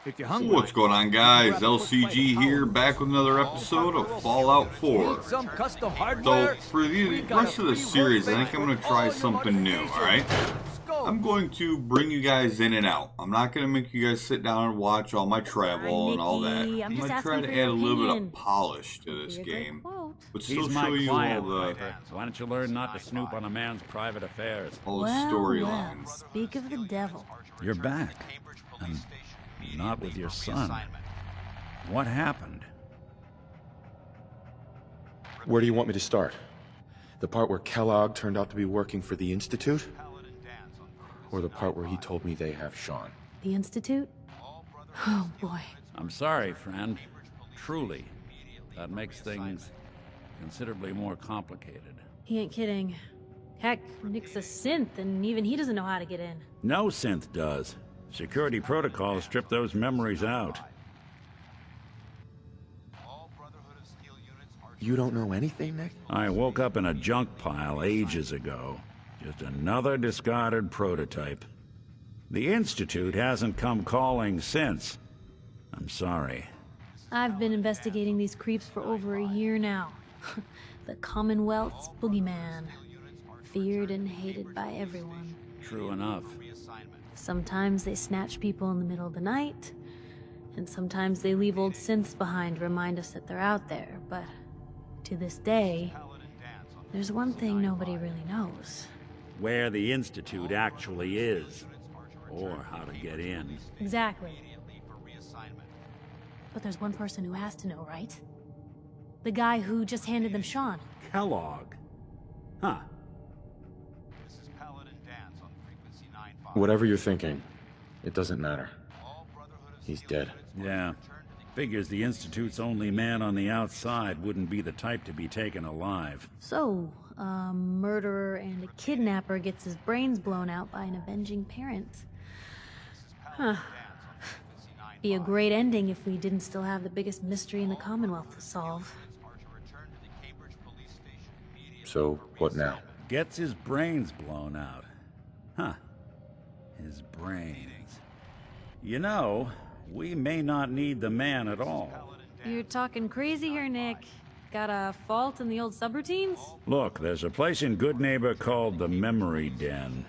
If you're hungry. What's going on, guys? LCG here, back with another episode of Fallout 4. So, for the rest of the series, I think I'm going to try something new, alright? I'm going to bring you guys in and out. I'm not going to make you guys sit down and watch all my travel and all that. I'm going to try to add a little bit of polish to this game, but still show you all the... Why don't you learn not to snoop on a man's private affairs? All the storylines. Speak of the devil. You're back. And not with your son. What happened? Where do you want me to start? The part where Kellogg turned out to be working for the Institute? Or the part where he told me they have Sean? The Institute? Oh boy. I'm sorry, friend. Truly. That makes things considerably more complicated. He ain't kidding. Heck, Nick's a synth, and even he doesn't know how to get in. No synth does. Security protocols strip those memories out. You don't know anything, Nick? I woke up in a junk pile ages ago. Just another discarded prototype. The Institute hasn't come calling since. I'm sorry. I've been investigating these creeps for over a year now. The Commonwealth's boogeyman. Feared and hated by everyone. True enough. Sometimes they snatch people in the middle of the night, and sometimes they leave old synths behind to remind us that they're out there, but to this day, there's one thing nobody really knows. Where the Institute actually is, or how to get in. Exactly. But there's one person who has to know, right? The guy who just handed them Sean. Kellogg. Huh. Whatever you're thinking, it doesn't matter. He's dead. Yeah. Figures the Institute's only man on the outside wouldn't be the type to be taken alive. So, a murderer and a kidnapper gets his brains blown out by an avenging parent. Huh. Be a great ending if we didn't still have the biggest mystery in the Commonwealth to solve. So, what now? Gets his brains blown out. Huh. His brains. You know, we may not need the man at all. You're talking crazy here, Nick. Got a fault in the old subroutines? Look, there's a place in Good Neighbor called the Memory Den.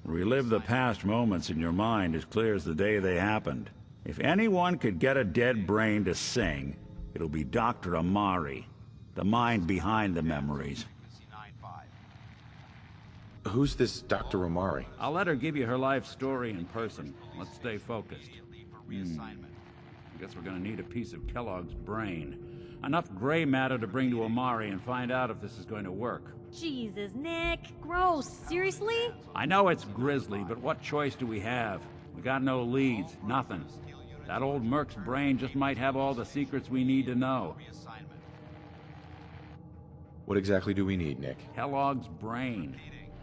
Relive the past moments in your mind as clear as the day they happened. If anyone could get a dead brain to sing, it'll be Dr. Armory, the mind behind the memories. Who's this Dr. Armory? I'll let her give you her life story in person. Let's stay focused. I guess we're gonna need a piece of Kellogg's brain. Enough gray matter to bring to Armory and find out if this is going to work. Jesus, Nick. Gross. Seriously? I know it's grisly, but what choice do we have? We got no leads, nothing. That old Merc's brain just might have all the secrets we need to know. What exactly do we need, Nick? Kellogg's brain.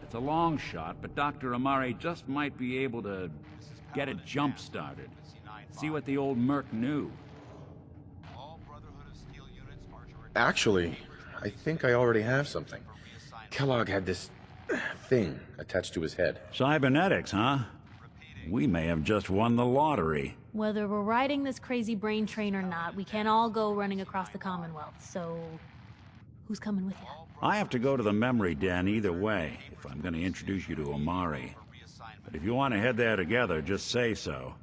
It's a long shot, but Dr. Armory just might be able to get it jump-started. See what the old Merc knew. Actually, I think I already have something. Kellogg had this thing attached to his head. Cybernetics, huh? We may have just won the lottery. Whether we're riding this crazy brain train or not, we can't all go running across the Commonwealth, so... who's coming with you? I have to go to the Memory Den either way, if I'm going to introduce you to Armory. But if you want to head there together, just say so.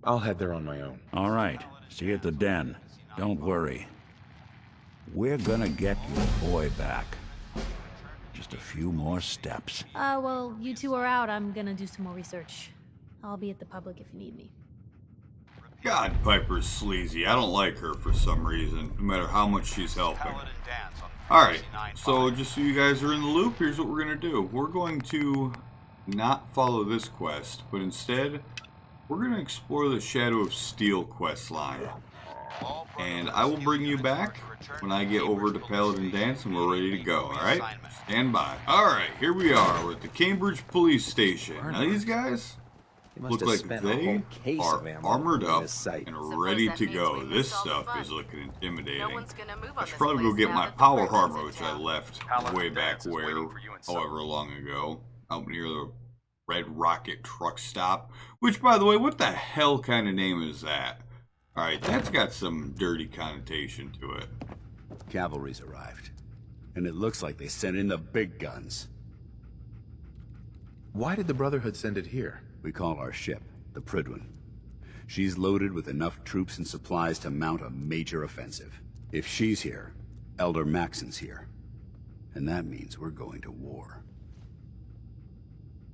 I'll head there on my own. All right. See you at the Den. Don't worry. We're gonna get your boy back. Just a few more steps. Well, you two are out. I'm gonna do some more research. I'll be at the public if you need me. God, Piper's sleazy. I don't like her for some reason, no matter how much she's helping. Alright, so just so you guys are in the loop, here's what we're going to do. We're going to not follow this quest, but instead, we're going to explore the Shadow of Steel quest line. And I will bring you back when I get over to Paladin Danse and we're ready to go, alright? Stand by. Alright, here we are. We're at the Cambridge Police Station. Now these guys look like they are armored up and ready to go. This stuff is looking intimidating. I should probably go get my power armor, which I left way back where, however long ago, out near the Red Rocket Truck Stop. Which, by the way, what the hell kind of name is that? Alright, that's got some dirty connotation to it. Cavalry's arrived. And it looks like they sent in the big guns. Why did the Brotherhood send it here? We call our ship the Prydwen. She's loaded with enough troops and supplies to mount a major offensive. If she's here, Elder Maxson's here. And that means we're going to war.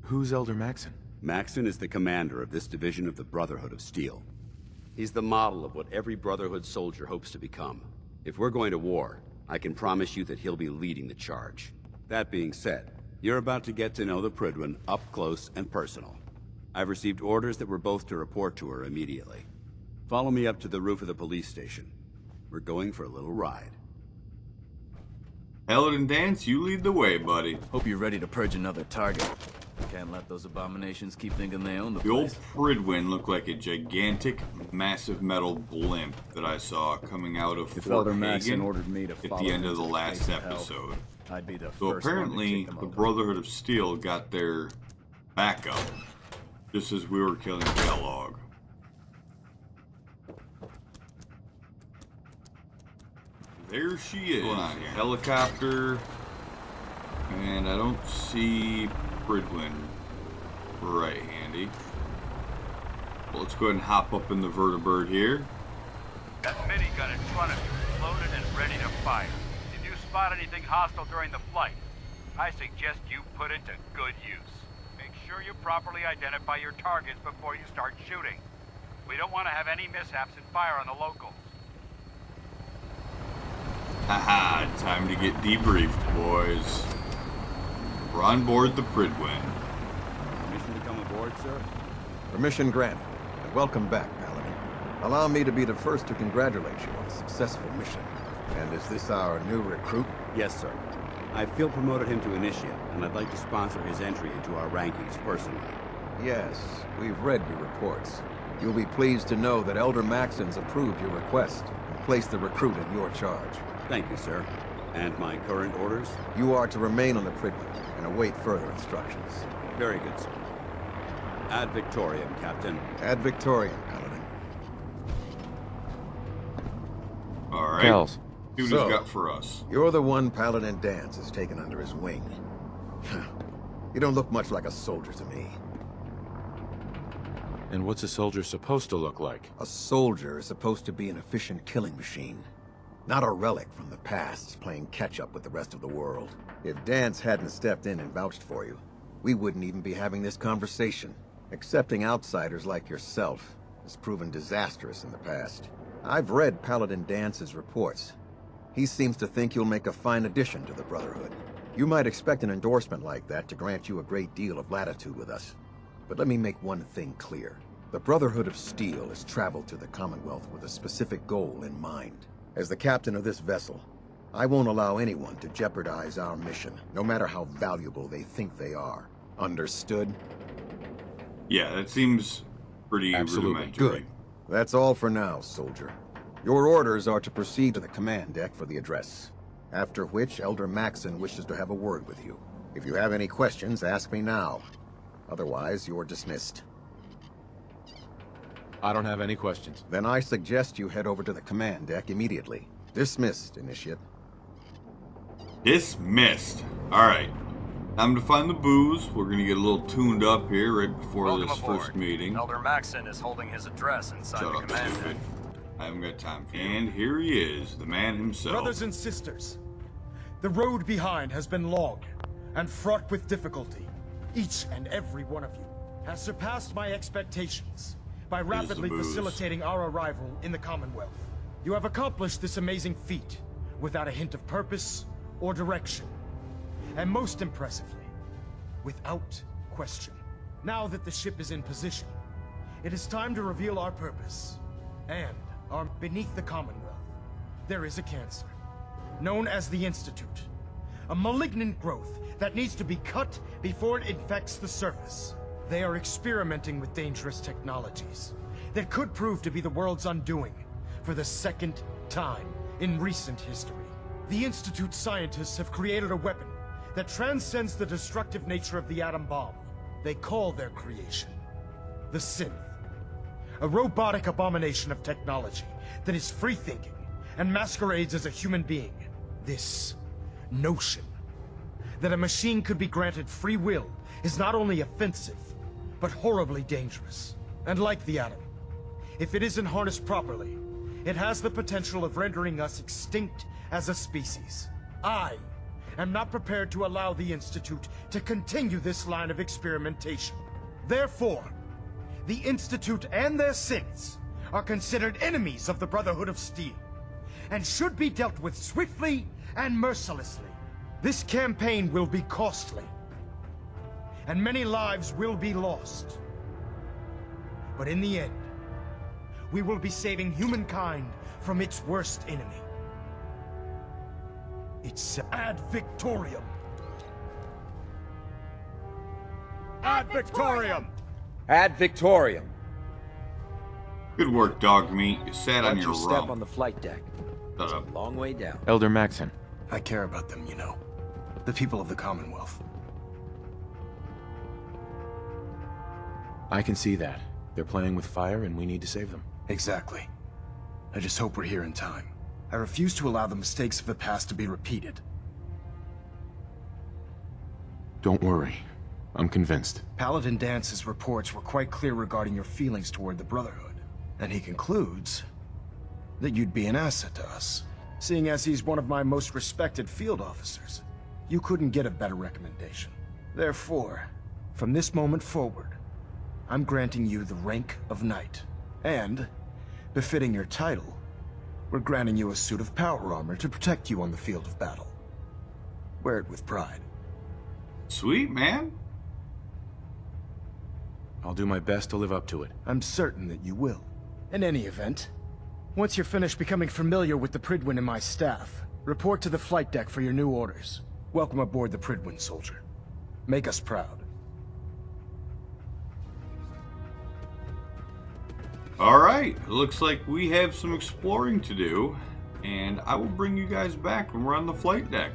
Who's Elder Maxson? Maxson is the commander of this division of the Brotherhood of Steel. He's the model of what every Brotherhood soldier hopes to become. If we're going to war, I can promise you that he'll be leading the charge. That being said, you're about to get to know the Prydwen up close and personal. I've received orders that we're both to report to her immediately. Follow me up to the roof of the police station. We're going for a little ride. Paladin Danse, you lead the way, buddy. Hope you're ready to purge another target. Can't let those abominations keep thinking they own the The old place. Prydwen looked like a gigantic, massive metal blimp that I saw coming out of If Fort Elder Maxson Hagen ordered me to at follow the end him of the to last gates of hell, episode. I'd be the So first apparently, one to kick them the over. Brotherhood of Steel got their backup, just as we were killing Kellogg. There she is. What's going on here? Helicopter, and I don't see Prydwen right handy. Well, let's go ahead and hop up in the vertibird here. That minigun in front of you is loaded and ready to fire. If you spot anything hostile during the flight, I suggest you put it to good use. Make sure you properly identify your targets before you start shooting. We don't want to have any mishaps and fire on the locals. Haha, time to get debriefed, boys. We're on board the Prydwen. Permission to come aboard, sir? Permission granted, and welcome back, Paladin. Allow me to be the first to congratulate you on a successful mission. And is this our new recruit? Yes, sir. I feel promoted him to initiate, and I'd like to sponsor his entry into our rankings personally. Yes, we've read your reports. You'll be pleased to know that Elder Maxson's approved your request and placed the recruit in your charge. Thank you, sir. And my current orders? You are to remain on the Prydwen and await further instructions. Very good, sir. Ad Victoriam, Captain. Ad Victoriam, Paladin. Alright. Kells. See what he's got for us. You're the one Paladin Danse has taken under his wing. You don't look much like a soldier to me. And what's a soldier supposed to look like? A soldier is supposed to be an efficient killing machine. Not a relic from the past, playing catch-up with the rest of the world. If Danse hadn't stepped in and vouched for you, we wouldn't even be having this conversation. Accepting outsiders like yourself has proven disastrous in the past. I've read Paladin Danse's reports. He seems to think you'll make a fine addition to the Brotherhood. You might expect an endorsement like that to grant you a great deal of latitude with us. But let me make one thing clear. The Brotherhood of Steel has traveled to the Commonwealth with a specific goal in mind. As the captain of this vessel, I won't allow anyone to jeopardize our mission, no matter how valuable they think they are. Understood? Yeah, that seems pretty Absolutely. rudimentary. Good. That's all for now, soldier. Your orders are to proceed to the command deck for the address. After which, Elder Maxson wishes to have a word with you. If you have any questions, ask me now. Otherwise, you're dismissed. I don't have any questions. Then I suggest you head over to the command deck immediately. Dismissed, Initiate. Dismissed. Alright. Time to find the booze. We're gonna get a little tuned up here right before Welcome this aboard. first meeting. Elder Maxson is holding his address inside Shut the up, command stupid. deck. I haven't got time for you. And here he is, the man himself. Brothers and sisters, the road behind has been long and fraught with difficulty. Each and every one of you has surpassed my expectations by rapidly booze. facilitating our arrival in the Commonwealth. You have accomplished this amazing feat without a hint of purpose or direction. And most impressively, without question. Now that the ship is in position, it is time to reveal our purpose. And beneath the Commonwealth, there is a cancer, known as the Institute. A malignant growth that needs to be cut before it infects the surface. They are experimenting with dangerous technologies that could prove to be the world's undoing for the second time in recent history. The Institute scientists have created a weapon that transcends the destructive nature of the atom bomb. They call their creation the synth. A robotic abomination of technology that is free-thinking and masquerades as a human being. This notion that a machine could be granted free will is not only offensive, but horribly dangerous. And like the atom, if it isn't harnessed properly, it has the potential of rendering us extinct as a species. I am not prepared to allow the Institute to continue this line of experimentation. Therefore, the Institute and their synths are considered enemies of the Brotherhood of Steel, and should be dealt with swiftly and mercilessly. This campaign will be costly, and many lives will be lost. But in the end, we will be saving humankind from its worst enemy. It's ad victoriam. Ad victoriam! Ad victoriam. Good work, dog meat. You sat on your step rump. on the flight deck. It's a long way down. Elder Maxson. I care about them, you know. The people of the Commonwealth. I can see that. They're playing with fire and we need to save them. Exactly. I just hope we're here in time. I refuse to allow the mistakes of the past to be repeated. Don't worry. I'm convinced. Paladin Danse's reports were quite clear regarding your feelings toward the Brotherhood. And he concludes that you'd be an asset to us. Seeing as he's one of my most respected field officers, you couldn't get a better recommendation. Therefore, from this moment forward, I'm granting you the rank of Knight. And, befitting your title, we're granting you a suit of power armor to protect you on the field of battle. Wear it with pride. Sweet, man. I'll do my best to live up to it. I'm certain that you will. In any event, once you're finished becoming familiar with the Pridwin and my staff, report to the flight deck for your new orders. Welcome aboard the Pridwin, soldier. Make us proud. Alright, it looks like we have some exploring to do, and I will bring you guys back when we're on the flight deck.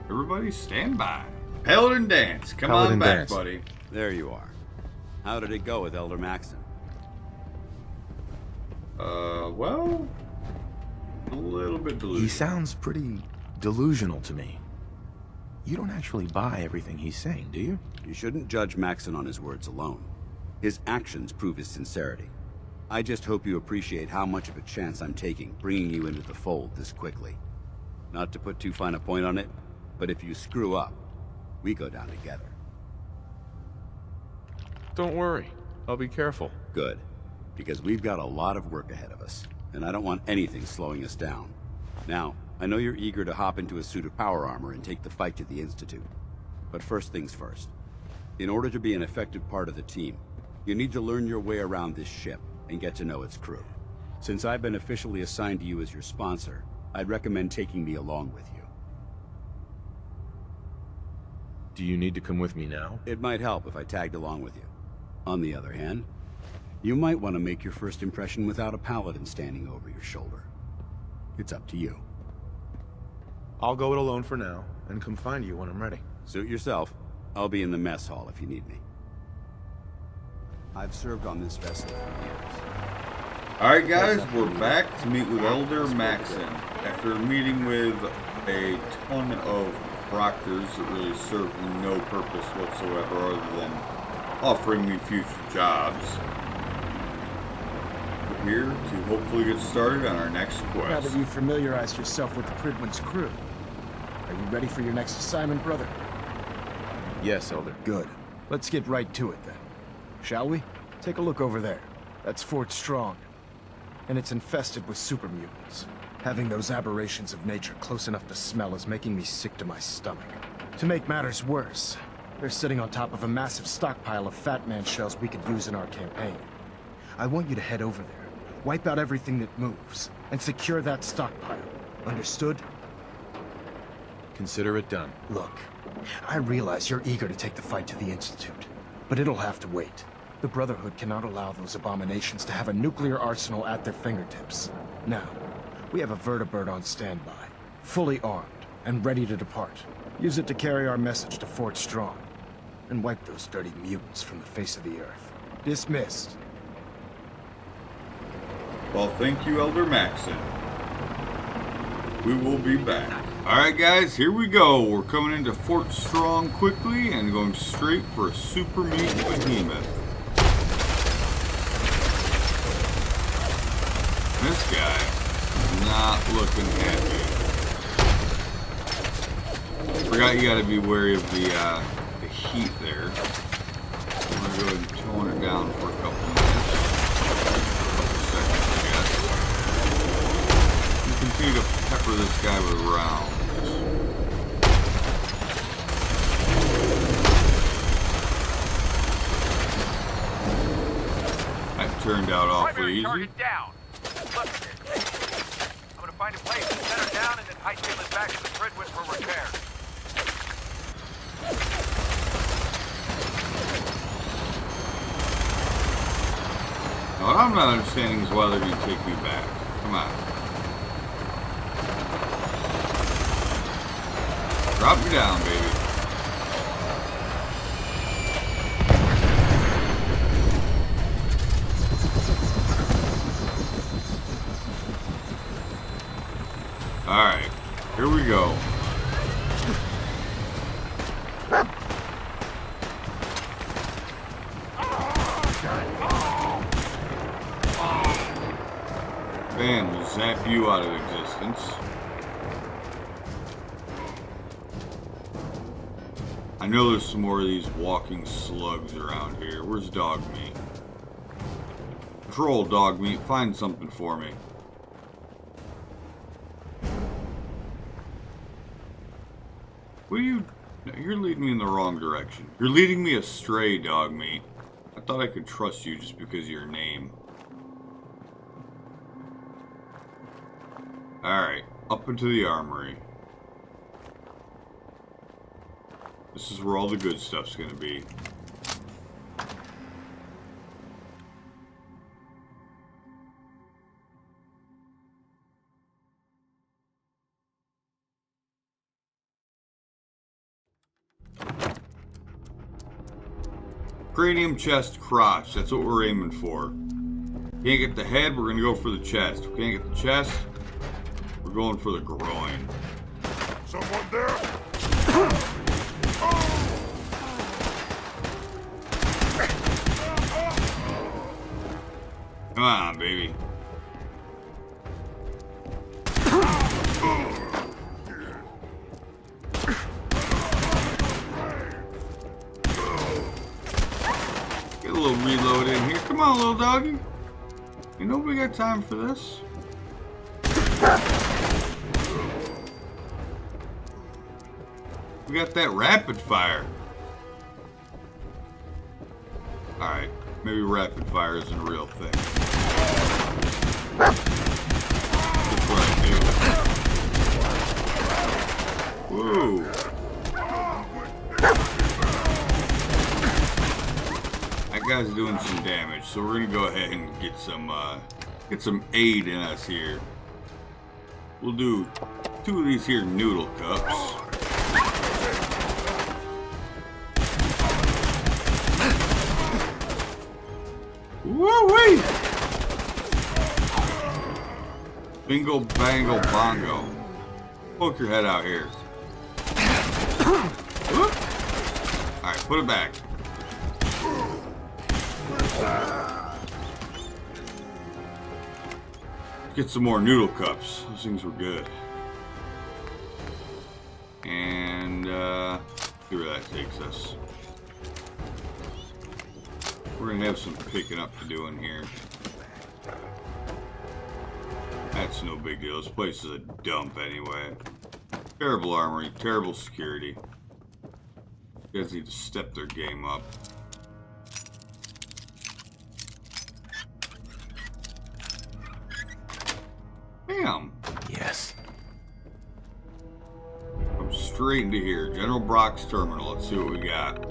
Everybody stand by. Paladin Danse, come on back, buddy. There you are. How did it go with Elder Maxson? Well, a little bit delusional. He sounds pretty delusional to me. You don't actually buy everything he's saying, do you? You shouldn't judge Maxson on his words alone. His actions prove his sincerity. I just hope you appreciate how much of a chance I'm taking bringing you into the fold this quickly. Not to put too fine a point on it, but if you screw up, we go down together. Don't worry. I'll be careful. Good, because we've got a lot of work ahead of us, and I don't want anything slowing us down. Now, I know you're eager to hop into a suit of power armor and take the fight to the Institute. But first things first. In order to be an effective part of the team, you need to learn your way around this ship and get to know its crew. Since I've been officially assigned to you as your sponsor, I'd recommend taking me along with you. Do you need to come with me now? It might help if I tagged along with you. On the other hand, you might want to make your first impression without a paladin standing over your shoulder. It's up to you. I'll go it alone for now, and come find you when I'm ready. Suit yourself. I'll be in the mess hall if you need me. I've served on this vessel for years. Alright guys, we're back to meet with Elder Maxson. After meeting with a ton of proctors that really served me no purpose whatsoever other than offering me future jobs. We're here to hopefully get started on our next quest. Now that you've familiarized yourself with the Pridwin's crew, are you ready for your next assignment, brother? Yes, Elder. Good. Let's get right to it then. Shall we? Take a look over there. That's Fort Strong. And it's infested with super mutants. Having those aberrations of nature close enough to smell is making me sick to my stomach. To make matters worse, they're sitting on top of a massive stockpile of Fat Man shells we could use in our campaign. I want you to head over there, wipe out everything that moves, and secure that stockpile. Understood? Consider it done. Look, I realize you're eager to take the fight to the Institute, but it'll have to wait. The Brotherhood cannot allow those abominations to have a nuclear arsenal at their fingertips. Now, we have a vertibird on standby, fully armed, and ready to depart. Use it to carry our message to Fort Strong. and wipe those dirty mutants from the face of the earth. Dismissed. Well, thank you, Elder Maxson. We will be back. Alright guys, here we go. We're coming into Fort Strong quickly and going straight for a Super Mutant Behemoth. This guy is not looking happy. Forgot you gotta be wary of the heat there. I'm gonna go ahead and tone it down for a couple minutes. Continue to pepper this guy with rounds. That turned out awfully easy. Target down. Look, I'm gonna find a place to set her down and then hightail it back to the Gridwood for repair. Now, what I'm not understanding is why they're gonna take me back. Come on. Drop me down, baby. Alright, here we go. Bam, we'll zap you out of existence. I know there's some more of these walking slugs around here. Where's dog meat? Patrol dog meat, find something for me. What are you... You're leading me in the wrong direction. You're leading me astray, dog meat. I thought I could trust you just because of your name. Alright, up into the armory. This is where all the good stuff's gonna be. Cranium, chest, crotch. That's what we're aiming for. Can't get the head, we're gonna go for the chest. We can't get the chest, we're going for the groin. Someone there? Come on, baby. Get a little reload in here. Come on, little doggy. You know we got time for this. We got that rapid fire. Alright, maybe rapid fire isn't a real thing. That's what I do. Whoa. That guy's doing some damage, so we're gonna go ahead and get some aid in us here. We'll do 2 of these here noodle cups. Woo-wee! Bingo, bango, bongo. Poke your head out here. Alright, put it back. Get some more noodle cups. Those things were good. And, see where that takes us. We're gonna have some picking up to do in here. That's no big deal. This place is a dump anyway. Terrible armory, terrible security. You guys need to step their game up. Bam! Yes. Come straight into here. General Brock's terminal. Let's see what we got.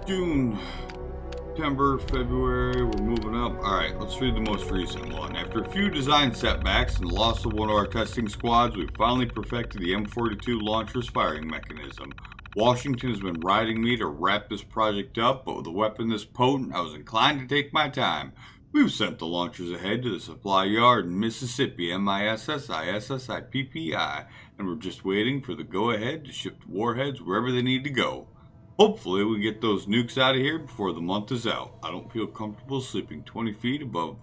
June, September, February, we're moving up. Alright, let's read the most recent one. After a few design setbacks and the loss of one of our testing squads, we finally perfected the M42 launcher's firing mechanism. Washington has been riding me to wrap this project up, but with a weapon this potent, I was inclined to take my time. We've sent the launchers ahead to the supply yard in Mississippi, MISSISSIPPI, and we're just waiting for the go-ahead to ship the warheads wherever they need to go. Hopefully we get those nukes out of here before the month is out. I don't feel comfortable sleeping 20 feet above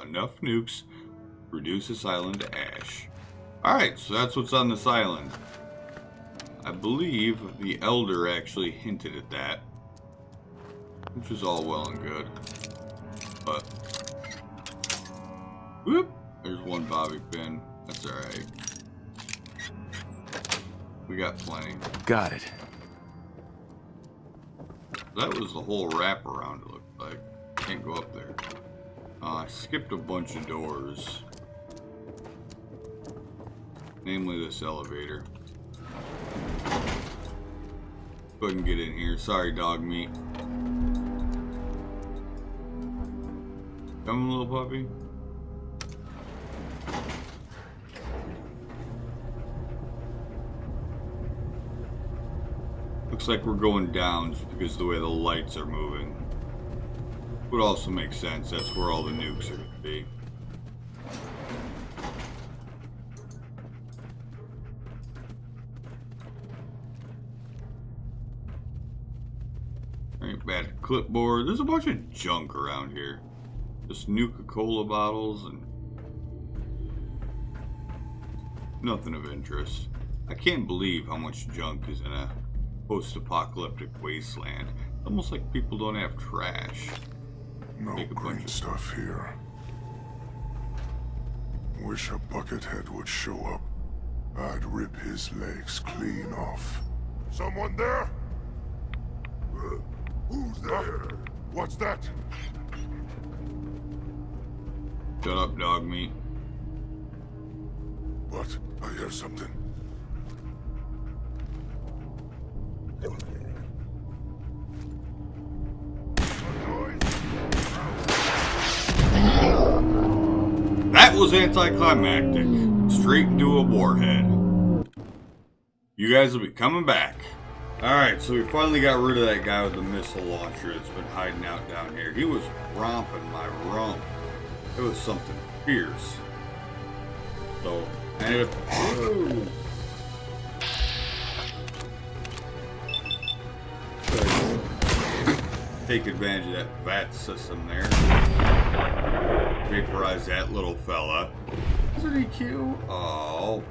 enough nukes to reduce this island to ash. Alright, so that's what's on this island. I believe the Elder actually hinted at that, which is all well and good. But, whoop, there's one bobby pin. That's alright. We got plenty. Got it. That was the whole wraparound, it looked like. Can't go up there. I skipped a bunch of doors. Namely this elevator. Go ahead and get in here. Sorry, dog meat. Come, little puppy. Looks like we're going down just because of the way the lights are moving. Would also make sense. That's where all the nukes are going to be. Alright, bad clipboard. There's a bunch of junk around here. Just Nuka-Cola bottles and nothing of interest. I can't believe how much junk is in a post-apocalyptic wasteland. Almost like people don't have trash. No green stuff here. Wish a buckethead would show up. I'd rip his legs clean off. Someone there? Who's there? What's that? Shut up, dog meat. What? I hear something. That was anticlimactic. Straight into a warhead. You guys will be coming back. Alright, so we finally got rid of that guy with the missile launcher that's been hiding out down here. He was romping my rump. It was something fierce. So, I ended up... Whoa. Take advantage of that VAT system there. Vaporize that little fella. Isn't he cute? Oh.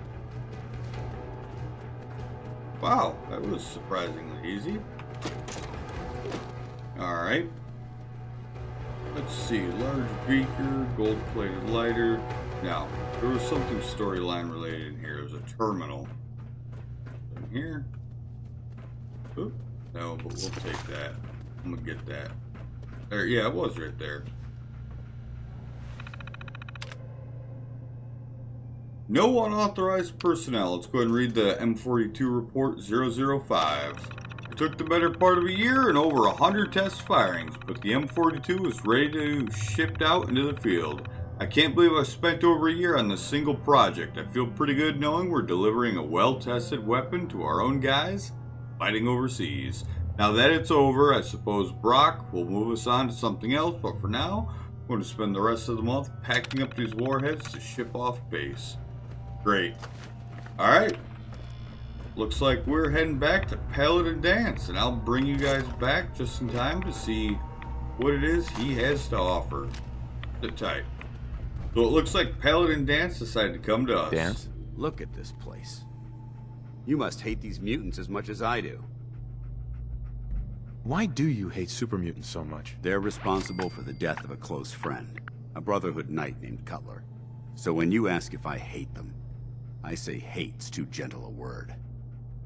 Wow, that was surprisingly easy. Alright. Let's see. Large beaker, gold-plated lighter. Now, there was something storyline related in here. There was a terminal. In here. Oop. No, but we'll take that. I'm gonna get that. There, yeah, it was right there. No unauthorized personnel. Let's go ahead and read the M42 report 005. It took the better part of a year and over 100 test firings, but the M42 is ready to shipped out into the field. I can't believe I've spent over a year on this single project. I feel pretty good knowing we're delivering a well-tested weapon to our own guys fighting overseas. Now that it's over, I suppose Brock will move us on to something else, but for now, I'm going to spend the rest of the month packing up these warheads to ship off base. Great. Alright. Looks like we're heading back to Paladin Danse, and I'll bring you guys back just in time to see what it is he has to offer. Sit tight. So it looks like Paladin Danse decided to come to us. Danse? Look at this place. You must hate these mutants as much as I do. Why do you hate super mutants so much? They're responsible for the death of a close friend, a Brotherhood knight named Cutler. So when you ask if I hate them, I say hate's too gentle a word.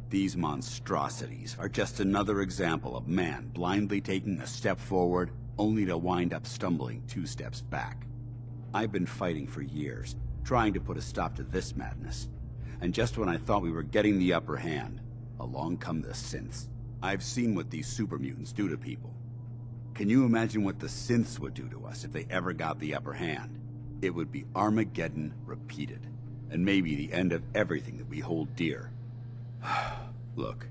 These monstrosities are just another example of man blindly taking a step forward, only to wind up stumbling 2 steps back. I've been fighting for years, trying to put a stop to this madness. And just when I thought we were getting the upper hand, along come the synths. I've seen what these super mutants do to people. Can you imagine what the synths would do to us if they ever got the upper hand? It would be Armageddon repeated, and maybe the end of everything that we hold dear. Look,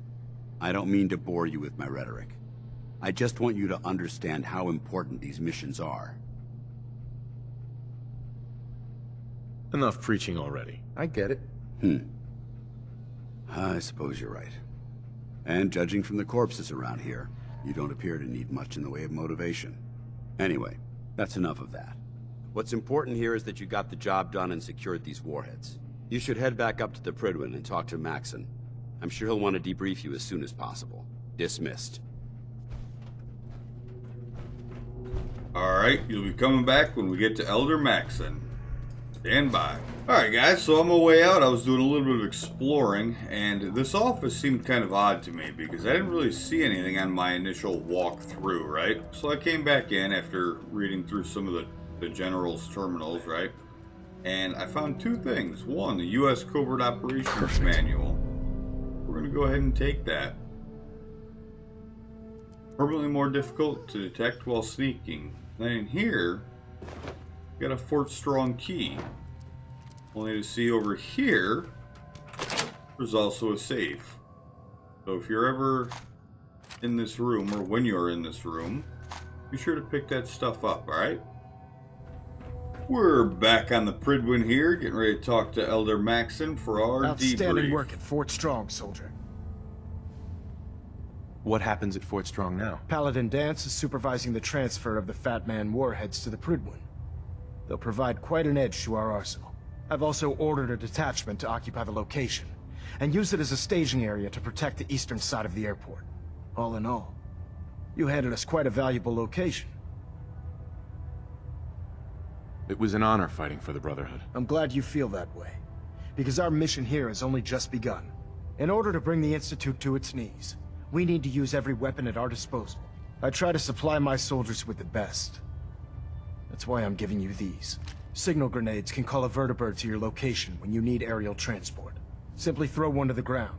I don't mean to bore you with my rhetoric. I just want you to understand how important these missions are. Enough preaching already. I get it. I suppose you're right. And judging from the corpses around here, you don't appear to need much in the way of motivation. Anyway, that's enough of that. What's important here is that you got the job done and secured these warheads. You should head back up to the Prydwen and talk to Maxson. I'm sure he'll want to debrief you as soon as possible. Dismissed. Alright, you'll be coming back when we get to Elder Maxson. Stand by. Alright guys, so on my way out I was doing a little bit of exploring, and this office seemed kind of odd to me because I didn't really see anything on my initial walk through, right? So I came back in after reading through some of the General's terminals, right? And I found two things. One, the U.S. Covert Operations Manual. We're going to go ahead and take that. Permanently more difficult to detect while sneaking. Then in here, got a Fort Strong key. Only to see over here, there's also a safe. So if you're ever in this room, or when you're in this room, be sure to pick that stuff up, alright? We're back on the Prydwen here, getting ready to talk to Elder Maxson for our Outstanding debrief. work at Fort Strong, soldier. What happens at Fort Strong now? Paladin Danse is supervising the transfer of the Fat Man warheads to the Prydwen. They'll provide quite an edge to our arsenal. I've also ordered a detachment to occupy the location, and use it as a staging area to protect the eastern side of the airport. All in all, you handed us quite a valuable location. It was an honor fighting for the Brotherhood. I'm glad you feel that way, because our mission here has only just begun. In order to bring the Institute to its knees, we need to use every weapon at our disposal. I try to supply my soldiers with the best. That's why I'm giving you these. Signal grenades can call a vertibird to your location when you need aerial transport. Simply throw one to the ground,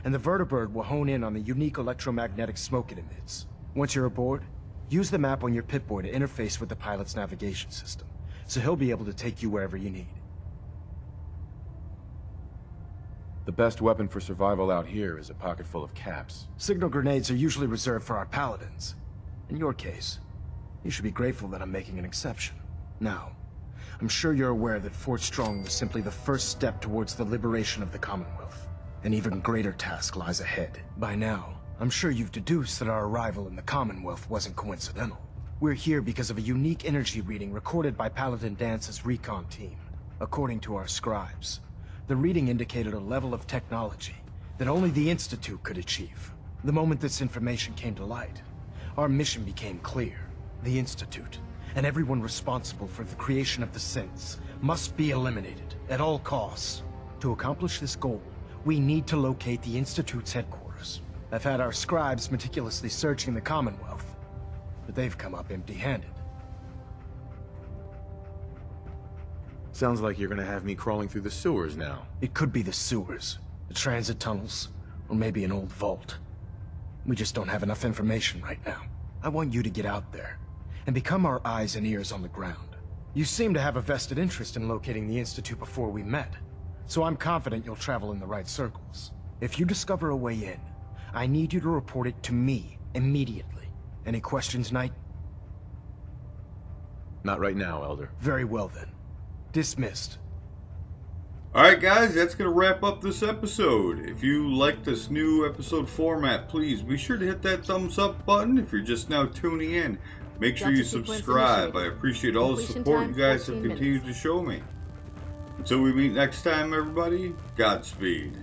and the vertibird will hone in on the unique electromagnetic smoke it emits. Once you're aboard, use the map on your Pip-Boy to interface with the pilot's navigation system, so he'll be able to take you wherever you need. The best weapon for survival out here is a pocket full of caps. Signal grenades are usually reserved for our paladins. In your case, you should be grateful that I'm making an exception. Now, I'm sure you're aware that Fort Strong was simply the first step towards the liberation of the Commonwealth. An even greater task lies ahead. By now, I'm sure you've deduced that our arrival in the Commonwealth wasn't coincidental. We're here because of a unique energy reading recorded by Paladin Danse's recon team. According to our scribes, the reading indicated a level of technology that only the Institute could achieve. The moment this information came to light, our mission became clear. The Institute, and everyone responsible for the creation of the synths, must be eliminated at all costs. To accomplish this goal, we need to locate the Institute's headquarters. I've had our scribes meticulously searching the Commonwealth, but they've come up empty-handed. Sounds like you're gonna have me crawling through the sewers now. It could be the sewers, the transit tunnels, or maybe an old vault. We just don't have enough information right now. I want you to get out there and become our eyes and ears on the ground. You seem to have a vested interest in locating the Institute before we met, so I'm confident you'll travel in the right circles. If you discover a way in, I need you to report it to me immediately. Any questions, Knight? Not right now, Elder. Very well then. Dismissed. Alright guys, that's going to wrap up this episode. If you like this new episode format, please be sure to hit that thumbs up button if you're just now tuning in. Make sure you subscribe. I appreciate all the support you guys have continued to show me. Until we meet next time, everybody, Godspeed.